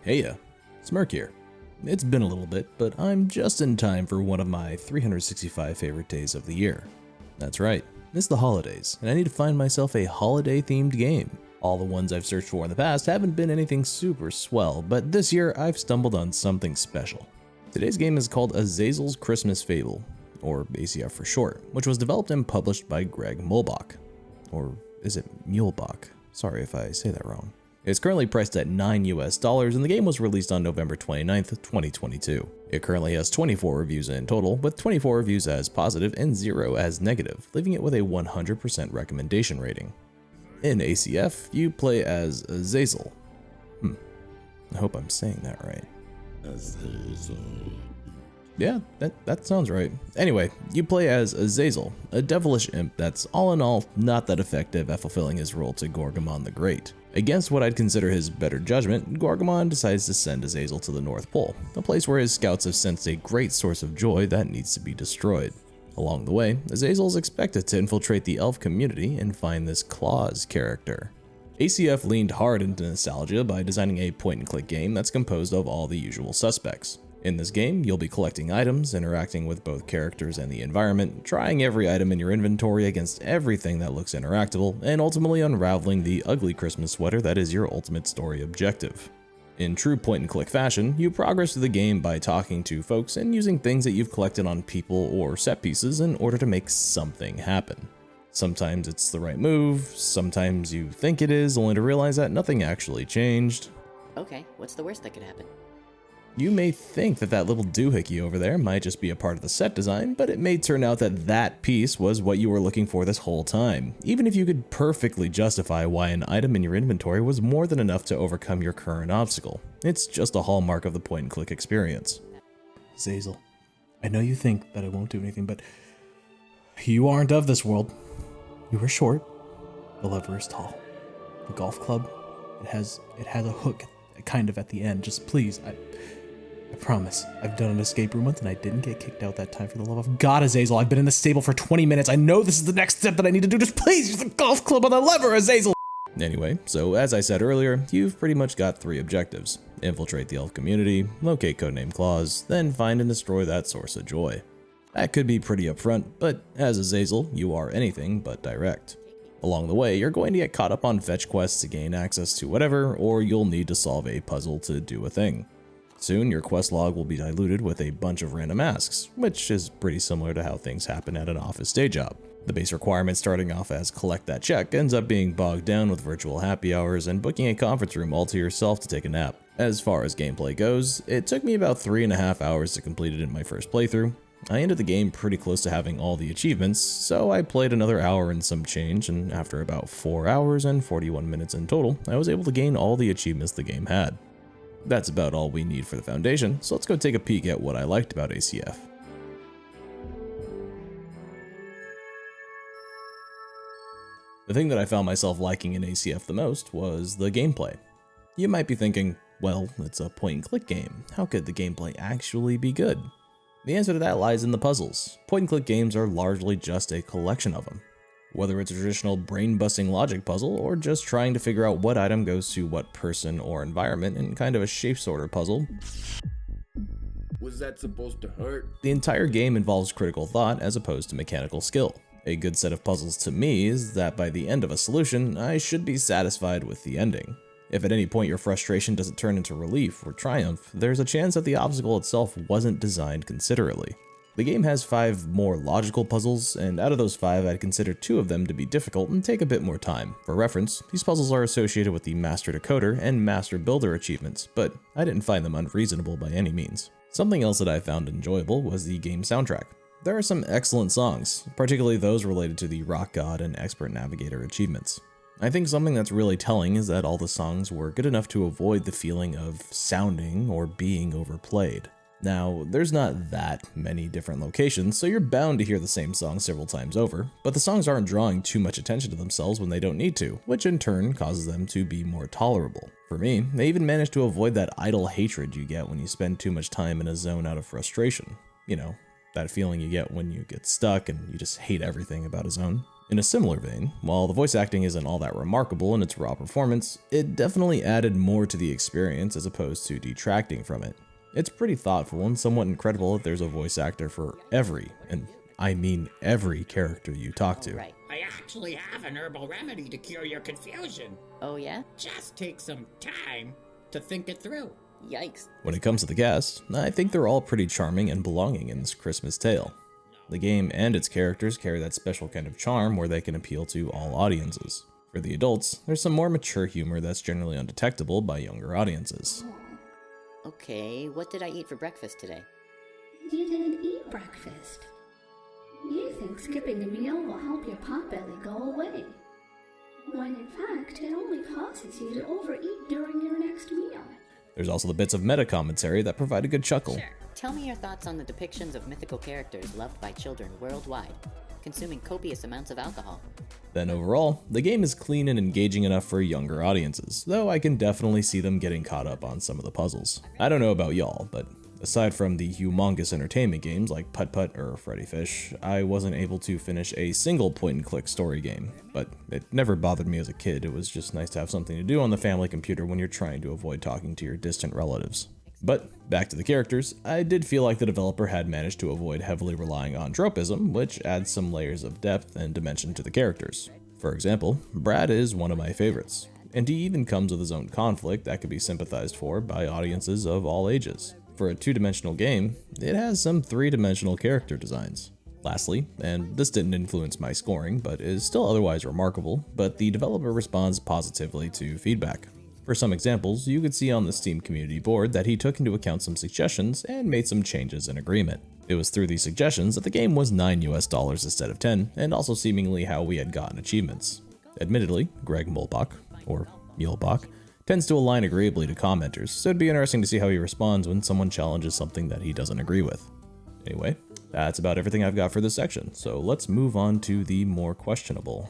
Heya, Smirk here. It's been a little bit, but I'm just in time for one of my 365 favorite days of the year. That's right, it's the holidays, and I need to find myself a holiday-themed game. All the ones I've searched for in the past haven't been anything super swell, but this year I've stumbled on something special. Today's game is called Azazel's Christmas Fable, or ACF for short, which was developed and published by Greg Mulbach. Or is it Mulebach? Sorry if I say that wrong. It's currently priced at $9 US, and the game was released on November 29th, 2022. It currently has 24 reviews in total, with 24 reviews as positive and 0 as negative, leaving it with a 100% recommendation rating. In ACF, you play as Azazel. I hope I'm saying that right. Azazel. Yeah, that sounds right. Anyway, you play as Azazel, a devilish imp that's all in all not that effective at fulfilling his role to Gorgamon the Great. Against what I'd consider his better judgment, Gorgamon decides to send Azazel to the North Pole, a place where his scouts have sensed a great source of joy that needs to be destroyed. Along the way, Azazel is expected to infiltrate the elf community and find this Claus character. ACF leaned hard into nostalgia by designing a point-and-click game that's composed of all the usual suspects. In this game, you'll be collecting items, interacting with both characters and the environment, trying every item in your inventory against everything that looks interactable, and ultimately unraveling the ugly Christmas sweater that is your ultimate story objective. In true point-and-click fashion, you progress through the game by talking to folks and using things that you've collected on people or set pieces in order to make something happen. Sometimes it's the right move, sometimes you think it is, only to realize that nothing actually changed. Okay, what's the worst that could happen? You may think that little doohickey over there might just be a part of the set design, but it may turn out that that piece was what you were looking for this whole time, even if you could perfectly justify why an item in your inventory was more than enough to overcome your current obstacle. It's just a hallmark of the point-and-click experience. Azazel, I know you think that I won't do anything, but you aren't of this world. You are short, the lever is tall. The golf club, it has a hook kind of at the end. Just please, I promise. I've done an escape room once and I didn't get kicked out that time, for the love of God, Azazel. I've been in the stable for 20 minutes. I know this is the next step that I need to do. Just please use the golf club on the lever, Azazel. Anyway, so as I said earlier, you've pretty much got 3 objectives. Infiltrate the elf community, locate codename Claus, then find and destroy that source of joy. That could be pretty upfront, but as Azazel, you are anything but direct. Along the way, you're going to get caught up on fetch quests to gain access to whatever, or you'll need to solve a puzzle to do a thing. Soon, your quest log will be diluted with a bunch of random asks, which is pretty similar to how things happen at an office day job. The base requirement starting off as collect that check ends up being bogged down with virtual happy hours and booking a conference room all to yourself to take a nap. As far as gameplay goes, it took me about 3.5 hours to complete it in my first playthrough. I ended the game pretty close to having all the achievements, so I played another hour and some change, and after about 4 hours and 41 minutes in total, I was able to gain all the achievements the game had. That's about all we need for the foundation, so let's go take a peek at what I liked about ACF. The thing that I found myself liking in ACF the most was the gameplay. You might be thinking, well, it's a point-and-click game. How could the gameplay actually be good? The answer to that lies in the puzzles. Point-and-click games are largely just a collection of them. Whether it's a traditional brain-busting logic puzzle, or just trying to figure out what item goes to what person or environment in kind of a shape sorter puzzle. Was that supposed to hurt? The entire game involves critical thought as opposed to mechanical skill. A good set of puzzles to me is that by the end of a solution, I should be satisfied with the ending. If at any point your frustration doesn't turn into relief or triumph, there's a chance that the obstacle itself wasn't designed considerately. The game has 5 more logical puzzles, and out of those 5, I'd consider 2 of them to be difficult and take a bit more time. For reference, these puzzles are associated with the Master Decoder and Master Builder achievements, but I didn't find them unreasonable by any means. Something else that I found enjoyable was the game soundtrack. There are some excellent songs, particularly those related to the Rock God and Expert Navigator achievements. I think something that's really telling is that all the songs were good enough to avoid the feeling of sounding or being overplayed. Now, there's not that many different locations, so you're bound to hear the same song several times over, but the songs aren't drawing too much attention to themselves when they don't need to, which in turn causes them to be more tolerable. For me, they even managed to avoid that idle hatred you get when you spend too much time in a zone out of frustration. You know, that feeling you get when you get stuck and you just hate everything about a zone. In a similar vein, while the voice acting isn't all that remarkable in its raw performance, it definitely added more to the experience as opposed to detracting from it. It's pretty thoughtful and somewhat incredible that there's a voice actor for every, and I mean every character you talk to. Right. I actually have an herbal remedy to cure your confusion. Oh yeah? Just take some time to think it through. Yikes. When it comes to the cast, I think they're all pretty charming and belonging in this Christmas tale. The game and its characters carry that special kind of charm where they can appeal to all audiences. For the adults, there's some more mature humor that's generally undetectable by younger audiences. Okay, what did I eat for breakfast today? You didn't eat breakfast. You think skipping a meal will help your potbelly go away, when in fact it only causes you to overeat during your next meal. There's also the bits of meta commentary that provide a good chuckle. Sure. Tell me your thoughts on the depictions of mythical characters loved by children worldwide, consuming copious amounts of alcohol. Then overall, the game is clean and engaging enough for younger audiences, though I can definitely see them getting caught up on some of the puzzles. I don't know about y'all, but aside from the humongous entertainment games like Putt Putt or Freddy Fish, I wasn't able to finish a single point-and-click story game, but it never bothered me as a kid. It was just nice to have something to do on the family computer when you're trying to avoid talking to your distant relatives. But back to the characters, I did feel like the developer had managed to avoid heavily relying on tropism, which adds some layers of depth and dimension to the characters. For example, Brad is one of my favorites, and he even comes with his own conflict that could be sympathized for by audiences of all ages. For a two-dimensional game, it has some three-dimensional character designs. Lastly, and this didn't influence my scoring, but is still otherwise remarkable, but the developer responds positively to feedback. For some examples, you could see on the Steam community board that he took into account some suggestions and made some changes in agreement. It was through these suggestions that the game was $9 instead of 10, and also seemingly how we had gotten achievements. Admittedly, Greg Mulbach, or Mulbach, tends to align agreeably to commenters, so it'd be interesting to see how he responds when someone challenges something that he doesn't agree with. Anyway, that's about everything I've got for this section, so let's move on to the more questionable.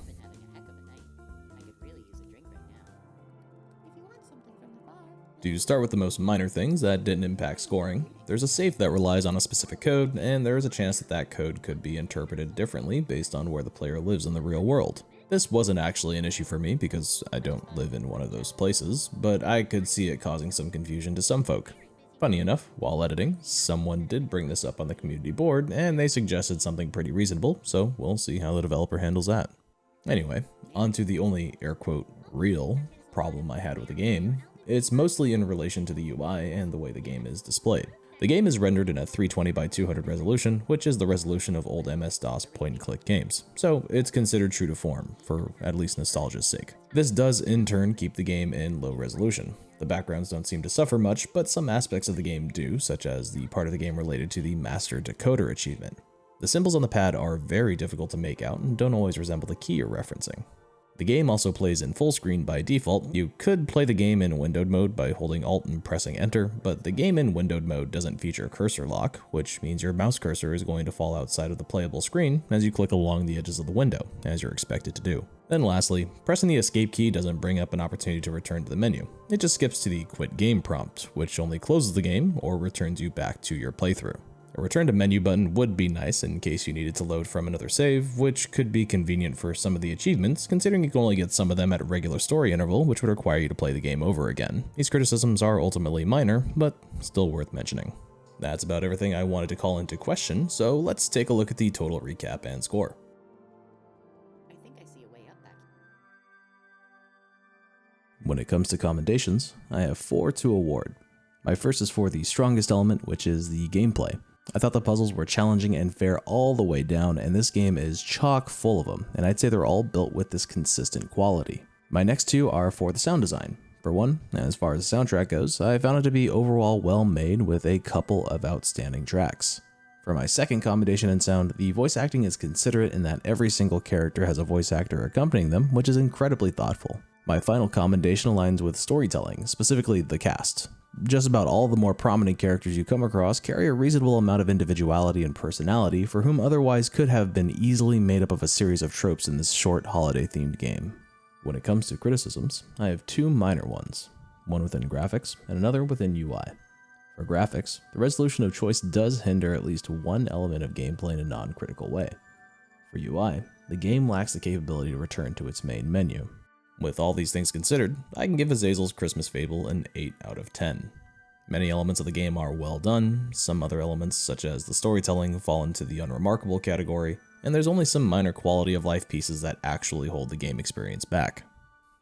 To start with the most minor things that didn't impact scoring, there's a safe that relies on a specific code, and there is a chance that that code could be interpreted differently based on where the player lives in the real world. This wasn't actually an issue for me because I don't live in one of those places, but I could see it causing some confusion to some folk. Funny enough, while editing, someone did bring this up on the community board, and they suggested something pretty reasonable, so we'll see how the developer handles that. Anyway, on to the only air quote real problem I had with the game. It's mostly in relation to the UI and the way the game is displayed. The game is rendered in a 320 by 200 resolution, which is the resolution of old MS-DOS point-and-click games, so it's considered true to form, for at least nostalgia's sake. This does in turn keep the game in low resolution. The backgrounds don't seem to suffer much, but some aspects of the game do, such as the part of the game related to the Master Decoder achievement. The symbols on the pad are very difficult to make out and don't always resemble the key you're referencing. The game also plays in full screen by default. You could play the game in windowed mode by holding Alt and pressing Enter, but the game in windowed mode doesn't feature cursor lock, which means your mouse cursor is going to fall outside of the playable screen as you click along the edges of the window, as you're expected to do. Then lastly, pressing the escape key doesn't bring up an opportunity to return to the menu. It just skips to the quit game prompt, which only closes the game or returns you back to your playthrough. A return to menu button would be nice in case you needed to load from another save, which could be convenient for some of the achievements, considering you can only get some of them at a regular story interval, which would require you to play the game over again. These criticisms are ultimately minor, but still worth mentioning. That's about everything I wanted to call into question, so let's take a look at the total recap and score. I think I see a way up back. When it comes to commendations, I have 4 to award. My first is for the strongest element, which is the gameplay. I thought the puzzles were challenging and fair all the way down, and this game is chock full of them, and I'd say they're all built with this consistent quality. My next 2 are for the sound design. For one, as far as the soundtrack goes, I found it to be overall well made with a couple of outstanding tracks. For my second commendation in sound, the voice acting is considerate in that every single character has a voice actor accompanying them, which is incredibly thoughtful. My final commendation aligns with storytelling, specifically the cast. Just about all the more prominent characters you come across carry a reasonable amount of individuality and personality for whom otherwise could have been easily made up of a series of tropes in this short holiday-themed game. When it comes to criticisms, I have 2 minor ones, one within graphics and another within UI. For graphics, the resolution of choice does hinder at least one element of gameplay in a non-critical way. For UI, the game lacks the capability to return to its main menu. With all these things considered, I can give Azazel's Christmas Fable an 8 out of 10. Many elements of the game are well done, some other elements, such as the storytelling, fall into the unremarkable category, and there's only some minor quality of life pieces that actually hold the game experience back.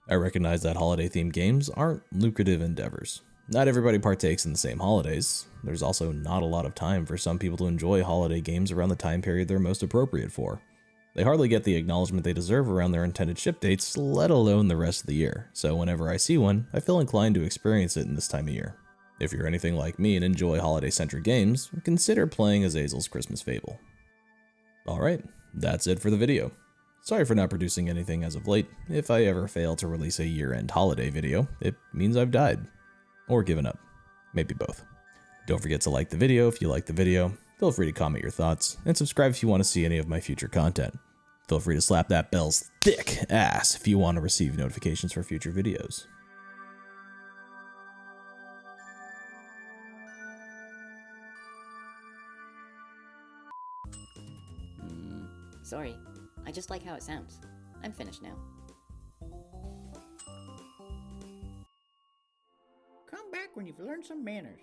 I recognize that holiday-themed games aren't lucrative endeavors. Not everybody partakes in the same holidays. There's also not a lot of time for some people to enjoy holiday games around the time period they're most appropriate for. They hardly get the acknowledgement they deserve around their intended ship dates, let alone the rest of the year, so whenever I see one, I feel inclined to experience it in this time of year. If you're anything like me and enjoy holiday-centric games, consider playing Azazel's Christmas Fable. Alright, that's it for the video. Sorry for not producing anything as of late. If I ever fail to release a year-end holiday video, it means I've died. Or given up. Maybe both. Don't forget to like the video if you like the video. Feel free to comment your thoughts, and subscribe if you want to see any of my future content. Feel free to slap that bell's thick ass if you want to receive notifications for future videos. Sorry, I just like how it sounds. I'm finished now. Come back when you've learned some manners.